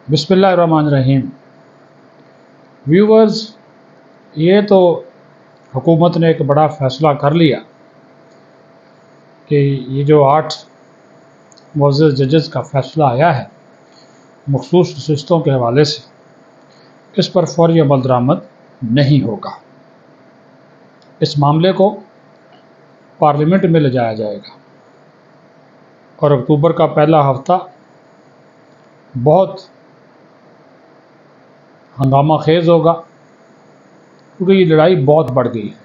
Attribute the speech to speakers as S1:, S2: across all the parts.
S1: بسم اللہ الرحمن الرحیم۔ ویورز، یہ تو حکومت نے ایک بڑا فیصلہ کر لیا کہ یہ جو 8 معزز ججز کا فیصلہ آیا ہے مخصوص نشستوں کے حوالے سے، اس پر فوری عمل درآمد نہیں ہوگا۔ اس معاملے کو پارلیمنٹ میں لے جایا جائے گا اور اکتوبر کا پہلا ہفتہ بہت ہنگامہ خیز ہوگا، کیونکہ یہ لڑائی بہت بڑھ گئی ہے۔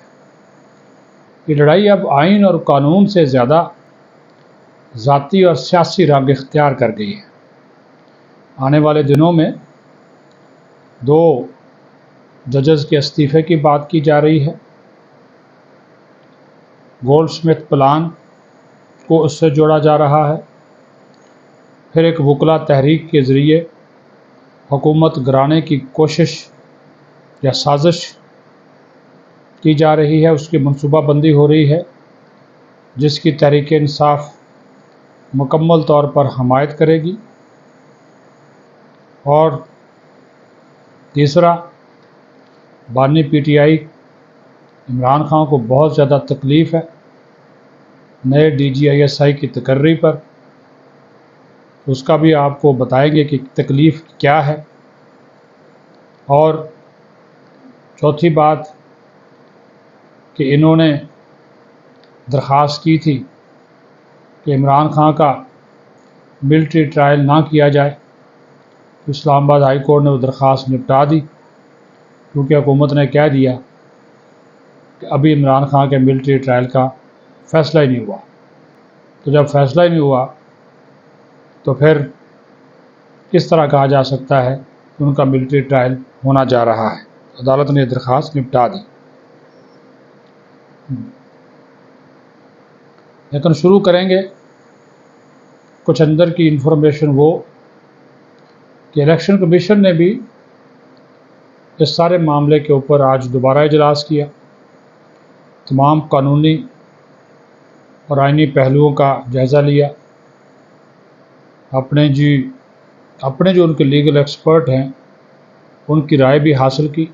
S1: یہ لڑائی اب آئین اور قانون سے زیادہ ذاتی اور سیاسی رنگ اختیار کر گئی ہے۔ آنے والے دنوں میں 2 ججز کے استعفے کی بات کی جا رہی ہے۔ گولڈ سمتھ پلان کو اس سے جوڑا جا رہا ہے۔ پھر ایک وکلا تحریک کے ذریعے حکومت گرانے کی کوشش یا سازش کی جا رہی ہے، اس کی منصوبہ بندی ہو رہی ہے، جس کی تحریک انصاف مکمل طور پر حمایت کرے گی۔ اور تیسرا، بانی P T I Imran Khan کو بہت زیادہ تکلیف ہے نئے D G I S I کی تقرری پر، اس کا بھی آپ کو بتائیں گے کہ تکلیف کیا ہے۔ اور چوتھی بات کہ انہوں نے درخواست کی تھی کہ عمران خان کا ملٹری ٹرائل نہ کیا جائے، اسلام آباد ہائی کورٹ نے وہ درخواست نپٹا دی، کیونکہ حکومت نے کہہ دیا کہ ابھی عمران خان کے ملٹری ٹرائل کا فیصلہ ہی نہیں ہوا۔ تو جب فیصلہ ہی نہیں ہوا تو پھر کس طرح کہا جا سکتا ہے کہ ان کا ملٹری ٹرائل ہونا جا رہا ہے؟ عدالت نے یہ درخواست نپٹا دی۔ لیکن شروع کریں گے کچھ اندر کی انفارمیشن وہ کہ الیکشن کمیشن نے بھی اس سارے معاملے کے اوپر آج دوبارہ اجلاس کیا، تمام قانونی اور آئینی پہلوؤں کا جائزہ لیا، اپنے جو ان کے لیگل ایکسپرٹ ہیں ان کی رائے بھی حاصل کی،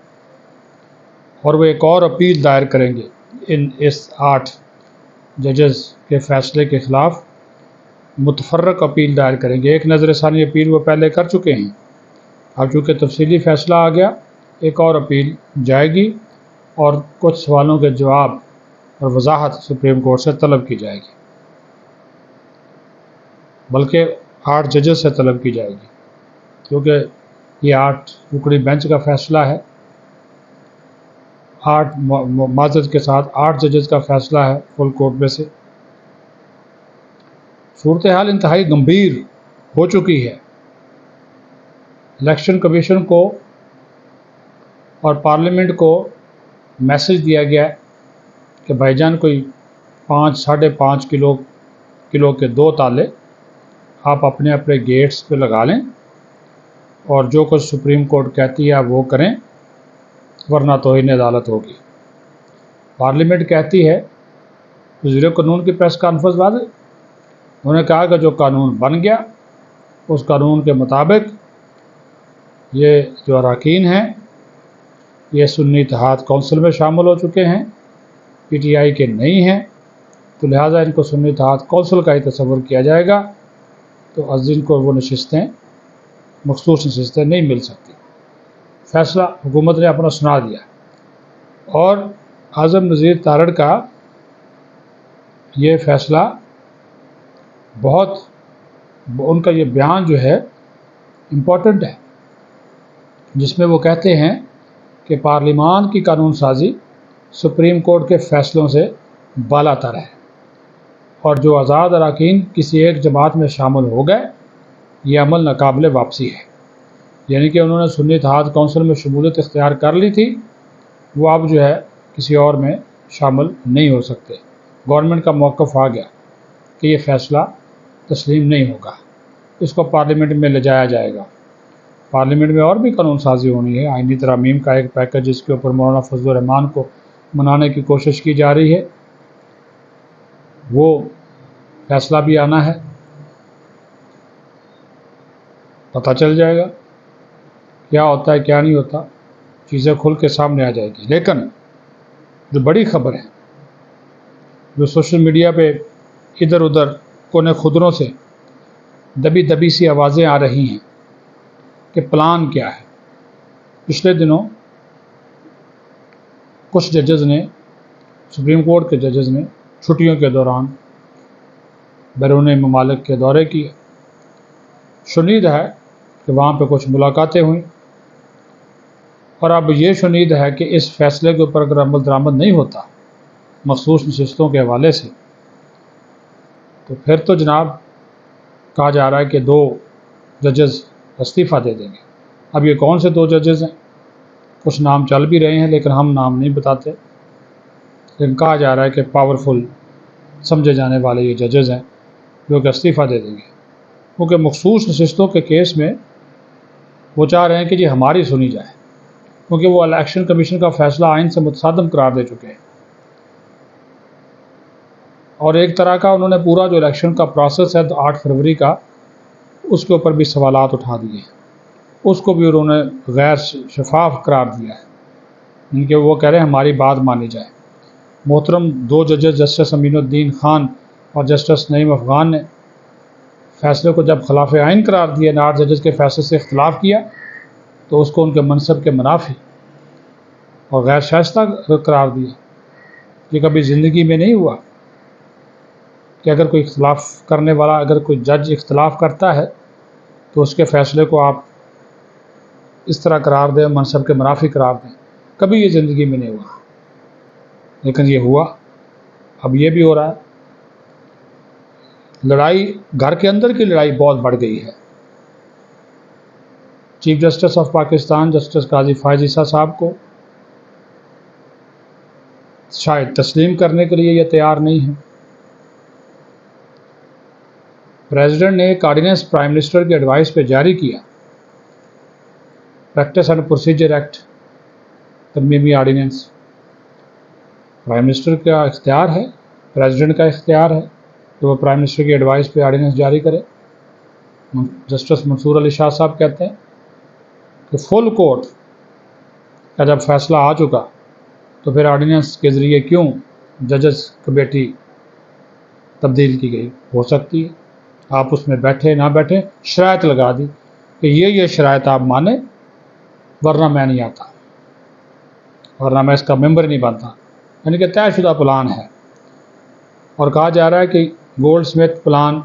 S1: اور وہ ایک اور اپیل دائر کریں گے اس 8 ججز کے فیصلے کے خلاف متفرق اپیل دائر کریں گے۔ ایک نظر ثانی اپیل وہ پہلے کر چکے ہیں، اب چونکہ تفصیلی فیصلہ آ گیا ایک اور اپیل جائے گی اور کچھ سوالوں کے جواب اور وضاحت سپریم کورٹ سے طلب کی جائے گی، بلکہ 8 ججز سے طلب کی جائے گی، کیونکہ یہ 8 رکنی بینچ کا فیصلہ ہے، 8 معزز کے ساتھ 8 ججز کا فیصلہ ہے فل کورٹ میں سے۔ صورتحال انتہائی گمبھیر ہو چکی ہے۔ الیکشن کمیشن کو اور پارلیمنٹ کو میسج دیا گیا کہ بھائی جان کوئی 5-5.5 کلو کے 2 تالے آپ اپنے اپنے گیٹس پہ لگا لیں اور جو کچھ سپریم کورٹ کہتی ہے وہ کریں، ورنہ توہین عدالت ہوگی۔ پارلیمنٹ کہتی ہے، وزیر قانون کی پریس کانفرنس بعد انہوں نے کہا کہ جو قانون بن گیا اس قانون کے مطابق یہ جو اراکین ہیں یہ سنی اتحاد کونسل میں شامل ہو چکے ہیں، پی ٹی آئی کے نہیں ہیں، تو لہٰذا ان کو سنی اتحاد کونسل کا ہی تصور کیا جائے گا، تو از ان کو وہ نشستیں مخصوص نشستیں نہیں مل سکتی۔ فیصلہ حکومت نے اپنا سنا دیا، اور اعظم نذیر تارڑ کا یہ فیصلہ بہت ان کا یہ بیان جو ہے امپورٹنٹ ہے، جس میں وہ کہتے ہیں کہ پارلیمان کی قانون سازی سپریم کورٹ کے فیصلوں سے بالا تر ہے، اور جو آزاد اراکین کسی ایک جماعت میں شامل ہو گئے یہ عمل ناقابل واپسی ہے۔ یعنی کہ انہوں نے سنی اتحاد کونسل میں شمولیت اختیار کر لی تھی، وہ اب جو ہے کسی اور میں شامل نہیں ہو سکتے۔ گورنمنٹ کا موقف آ گیا کہ یہ فیصلہ تسلیم نہیں ہوگا، اس کو پارلیمنٹ میں لے جایا جائے گا۔ پارلیمنٹ میں اور بھی قانون سازی ہونی ہے، آئینی ترامیم کا ایک پیکج جس کے اوپر مولانا فضل الرحمان کو منانے کی کوشش کی جا رہی ہے، وہ فیصلہ بھی آنا ہے، پتہ چل جائے گا۔ کیا ہوتا ہے کیا نہیں ہوتا، چیزیں کھل کے سامنے آ جائے گی۔ لیکن جو بڑی خبر ہے، جو سوشل میڈیا پہ ادھر ادھر کونے خدروں سے دبی دبی سی آوازیں آ رہی ہیں کہ پلان کیا ہے۔ پچھلے دنوں کچھ ججز نے، سپریم کورٹ کے ججز نے چھٹیوں کے دوران بیرون ممالک کے دورے کیے۔ شنید ہے کہ وہاں پہ کچھ ملاقاتیں ہوئیں، اور اب یہ شنید ہے کہ اس فیصلے کے اوپر اگر عمل درآمد نہیں ہوتا مخصوص نشستوں کے حوالے سے، تو پھر تو جناب کہا جا رہا ہے کہ 2 ججز استعفیٰ دے دیں گے۔ اب یہ کون سے 2 ججز ہیں؟ کچھ نام چل بھی رہے ہیں لیکن ہم نام نہیں بتاتے، لیکن کہا جا رہا ہے کہ پاورفل سمجھے جانے والے یہ ججز ہیں جو کہ استعفیٰ دے دیں گے، کیونکہ مخصوص نشستوں کے کیس میں وہ چاہ رہے ہیں کہ جی ہماری سنی جائے، کیونکہ وہ الیکشن کمیشن کا فیصلہ آئین سے متصادم قرار دے چکے ہیں، اور ایک طرح کا انہوں نے پورا جو الیکشن کا پروسیس ہے 8 فروری کا، اس کے اوپر بھی سوالات اٹھا دیے، اس کو بھی انہوں نے غیر شفاف قرار دیا ہے، ان کے وہ کہہ رہے ہیں ہماری بات مانی جائے۔ محترم 2 ججز جسٹس امین الدین خان اور جسٹس نعیم افغان نے فیصلے کو جب خلاف آئین قرار دیا، 8 ججز کے فیصلے سے اختلاف کیا، تو اس کو ان کے منصب کے منافی اور غیر شائستہ قرار دیا۔ یہ کبھی زندگی میں نہیں ہوا کہ اگر کوئی اختلاف کرنے والا، اگر کوئی جج اختلاف کرتا ہے تو اس کے فیصلے کو آپ اس طرح قرار دیں، منصب کے منافی قرار دیں، کبھی یہ زندگی میں نہیں ہوا، لیکن یہ ہوا۔ اب یہ بھی ہو رہا ہے۔ لڑائی، گھر کے اندر کی لڑائی بہت بڑھ گئی ہے۔ Chief justice of Pakistan justice قاضی فائز عیسیٰ صاحب کو شاید تسلیم کرنے کے لیے یہ تیار نہیں ہے۔ پریزیڈنٹ نے ایک آرڈیننس پرائم منسٹر کی ایڈوائس پہ جاری کیا، پریکٹس اینڈ پروسیجر ایکٹ ترمیمی آرڈیننس۔ پرائم منسٹر کا اختیار ہے، پریزیڈنٹ کا اختیار ہے کہ وہ پرائم منسٹر کی ایڈوائس پہ آرڈیننس جاری کرے۔ جسٹس منصور علی شاہ صاحب کہتے ہیں کہ فل کورٹ کا جب فیصلہ آ چکا تو پھر آرڈیننس کے ذریعے کیوں ججز کمیٹی تبدیل کی گئی؟ ہو سکتی ہے، آپ اس میں بیٹھے نہ بیٹھے، شرائط لگا دی کہ یہ شرائط آپ مانیں ورنہ میں نہیں آتا، ورنہ میں اس کا ممبر نہیں بنتا، یعنی کہ طے شدہ پلان ہے۔ اور کہا جا رہا ہے کہ گولڈ سمتھ پلان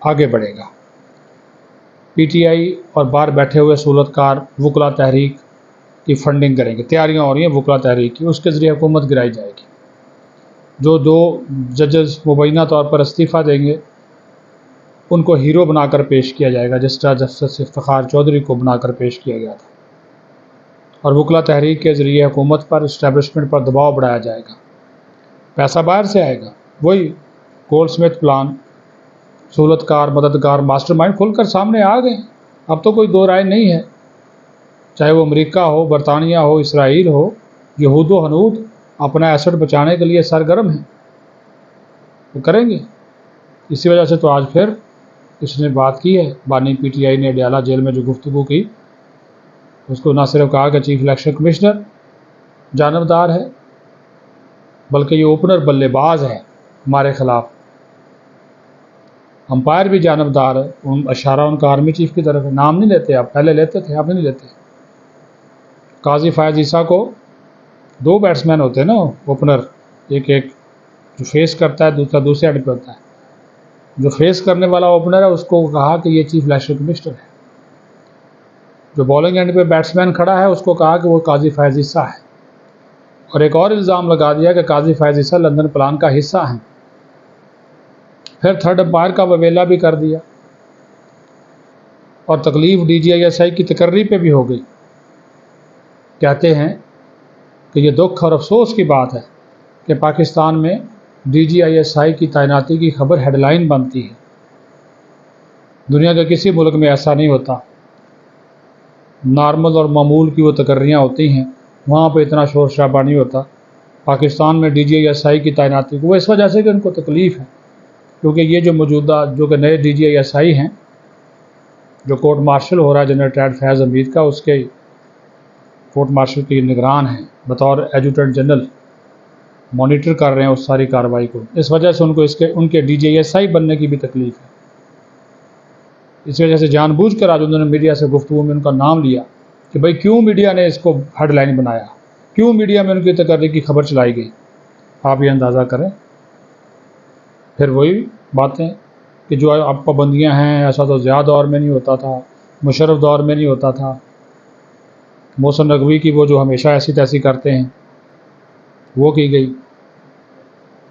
S1: آگے بڑھے گا۔ پی ٹی آئی اور باہر بیٹھے ہوئے سہولت کار وکلا تحریک کی فنڈنگ کریں گے، تیاریاں ہو رہی ہیں وکلا تحریک کی، اس کے ذریعے حکومت گرائی جائے گی۔ جو 2 ججز مبینہ طور پر استعفیٰ دیں گے ان کو ہیرو بنا کر پیش کیا جائے گا، جس طرح جسٹس افتخار چودھری کو بنا کر پیش کیا گیا تھا، اور وکلا تحریک کے ذریعے حکومت پر، اسٹیبلشمنٹ پر دباؤ بڑھایا جائے گا۔ پیسہ باہر سے آئے گا، وہی گولڈ سمتھ پلان، سہولت کار، مددگار، ماسٹر مائنڈ کھل کر سامنے آ گئے۔ اب تو کوئی 2 رائے نہیں ہے، چاہے وہ امریکہ ہو، برطانیہ ہو، اسرائیل ہو، یہود و ہنود اپنا ایسٹ بچانے کے لیے سرگرم ہیں، وہ کریں گے۔ اسی وجہ سے تو آج پھر اس نے بات کی ہے، بانی پی ٹی آئی نے ڈیالہ جیل میں جو گفتگو کی، اس کو نہ صرف کہا کہ چیف الیکشن کمشنر جانبدار ہے، بلکہ یہ اوپنر بلے باز ہے ہمارے خلاف، امپائر بھی جانبدار ہے۔ اشارہ ان کا آرمی چیف کی طرف ہے، نام نہیں لیتے، آپ پہلے لیتے تھے، اب نہیں لیتے۔ قاضی فائز عیسیٰ کو 2 بیٹسمین ہوتے ہیں نا اوپنر، ایک جو فیس کرتا ہے، دوسرا دوسرے اینڈ پہ ہوتا ہے۔ جو فیس کرنے والا اوپنر ہے اس کو کہا کہ یہ چیف الیکشن کمشنر ہے، جو بالنگ اینڈ پہ بیٹسمین کھڑا ہے اس کو کہا کہ وہ قاضی فائز عیسیٰ ہے، اور ایک اور الزام لگا دیا کہ قاضی فائز عیسیٰ لندن پلان کا حصہ ہیں۔ پھر تھرڈ امپائر کا وویلا بھی کر دیا، اور تکلیف D G I S I کی تقرری پہ بھی ہو گئی۔ کہتے ہیں کہ یہ دکھ اور افسوس کی بات ہے کہ پاکستان میں D G I S I کی تعیناتی کی خبر ہیڈ لائن بنتی ہے، دنیا کے کسی ملک میں ایسا نہیں ہوتا۔ نارمل اور معمول کی وہ تقرریاں ہوتی ہیں، وہاں پہ اتنا شور شرابہ نہیں ہوتا۔ پاکستان میں D G I S I کی تعیناتی کو، وہ اس وجہ سے کہ ان کو تکلیف ہے، کیونکہ یہ جو موجودہ جو کہ نئے D G I S I ہیں، جو کورٹ مارشل ہو رہا ہے جنرل ریٹائرڈ فیاض حمید کا، اس کے کورٹ مارشل کے نگران ہیں، بطور ایڈجوٹنٹ جنرل مانیٹر کر رہے ہیں اس ساری کارروائی کو. اس وجہ سے ان کے DJSI بننے کی بھی تکلیف ہے. اس وجہ سے جان بوجھ کر آج انہوں نے میڈیا سے گفتگو میں ان کا نام لیا کہ بھائی کیوں میڈیا نے اس کو ہیڈ لائن بنایا، کیوں میڈیا میں ان کی تقرری کی خبر چلائی گئی. آپ یہ اندازہ کریں. پھر وہی باتیں کہ جو اب پابندیاں ہیں، ایسا تو زیادہ دور میں نہیں ہوتا تھا، مشرف دور میں نہیں ہوتا تھا. محسن نقوی کی وہ جو ہمیشہ ایسی تیسی کرتے ہیں وہ کی گئی.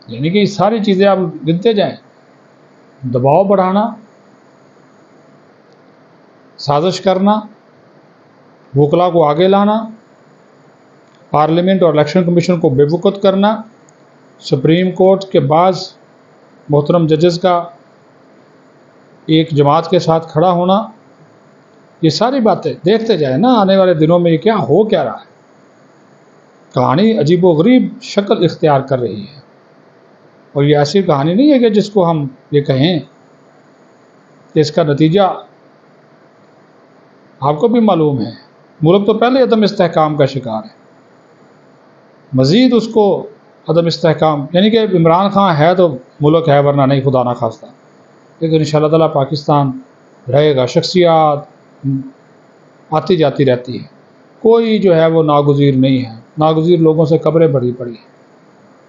S1: یعنی کہ یہ ساری چیزیں آپ گنتے جائیں. دباؤ بڑھانا، سازش کرنا، وکلا کو آگے لانا، پارلیمنٹ اور الیکشن کمیشن کو بے وقت کرنا، سپریم کورٹ کے بعض محترم ججز کا ایک جماعت کے ساتھ کھڑا ہونا، یہ ساری باتیں دیکھتے جائیں نا آنے والے دنوں میں یہ کیا ہو کیا رہا ہے. کہانی عجیب و غریب شکل اختیار کر رہی ہے. اور یہ ایسی کہانی نہیں ہے کہ جس کو ہم یہ کہیں کہ اس کا نتیجہ آپ کو بھی معلوم ہے. ملک تو پہلے عدم استحکام کا شکار ہے، مزید اس کو عدم استحکام، یعنی کہ عمران خان ہے تو ملک ہے، ورنہ نہیں، خدا نہ خواستہ. لیکن ان شاء اللہ تعالیٰ پاکستان رہے گا. شخصیات آتی جاتی رہتی ہے، کوئی جو ہے وہ ناگزیر نہیں ہے. ناگزیر لوگوں سے قبریں بھری پڑی ہیں.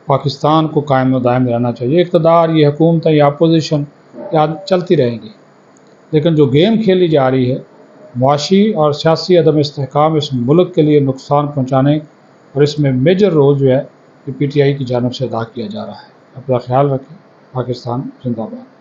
S1: پاکستان کو قائم و دائم رہنا چاہیے. اقتدار، یہ حکومتیں یا اپوزیشن چلتی رہیں گی، لیکن جو گیم کھیلی جا رہی ہے معاشی اور سیاسی عدم استحکام، اس ملک کے لیے نقصان پہنچانے، اور اس میں میجر رول جو ہے یہ PTI کی جانب سے ادا کیا جا رہا ہے. اپنا خیال رکھیں. پاکستان زندہ باد.